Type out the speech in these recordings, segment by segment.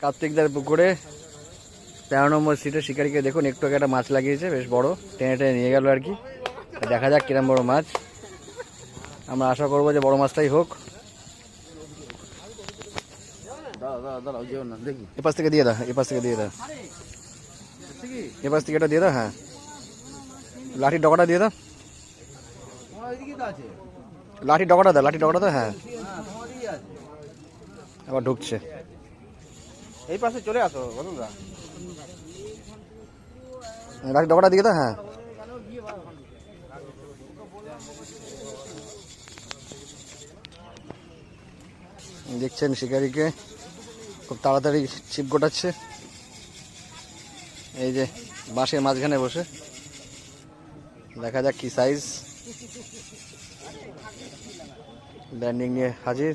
কার্তিকদার পুকুরে 13 নম্বর সিটে শিকারিকে দেখুন একটু আগে একটা মাছ লাগিয়েছে, বেশ বড়, টেনে টেনে নিয়ে গেল আর কি। দেখা যাক কিরম বড় মাছ, আমরা আশা করবো যে বড় মাছটাই হোক। দেখি এপাশ থেকে দিয়ে দাও, এপাশ থেকে দিয়ে দাও, এপাশ থেকে এটা দিয়ে দাও। হ্যাঁ, লাঠির ডগাটা দিয়ে দাও, লাঠির ডগাটা দাও, লাঠির ডগাটা দাও। হ্যাঁ, আবার ঢুকছে। এই পাশে চলে আসো বলুনরা, লাঠির ডগাটা দিয়ে দাও। হ্যাঁ, দেখছেন শিকারিকে খুব তাড়াতাড়ি ছিপ গোটাচ্ছে, এই যে বাঁশের মাঝখানে বসে। দেখা যাক কি সাইজ। ল্যান্ডিং নিয়ে হাজির,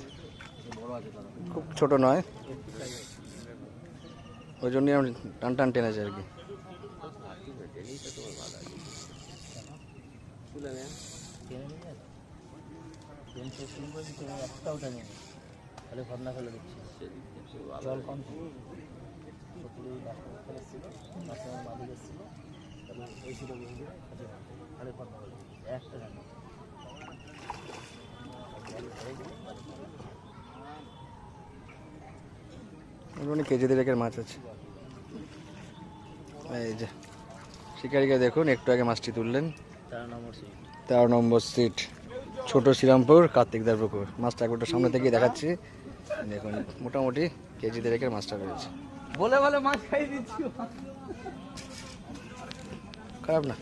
খুব ছোট নয়, ওই জন্যই আমি টান টান টেনেছি আর কি। জল কম কেজি দেড়েকের মাছ আছে। এই যে শিকারিকে দেখুন একটু আগে মাছটি তুললেন, 13 নম্বর সিট, ছোট শ্রীরামপুর, কার্তিকদার পুকুর। মাছটা একটু সামনে থেকে দেখাচ্ছি, দেখুন মোটামুটি কেজি দেড়েকের মাছটা রয়েছে। বলে বলে মাছ খাইয়ে দিচ্ছি, খারাপ না।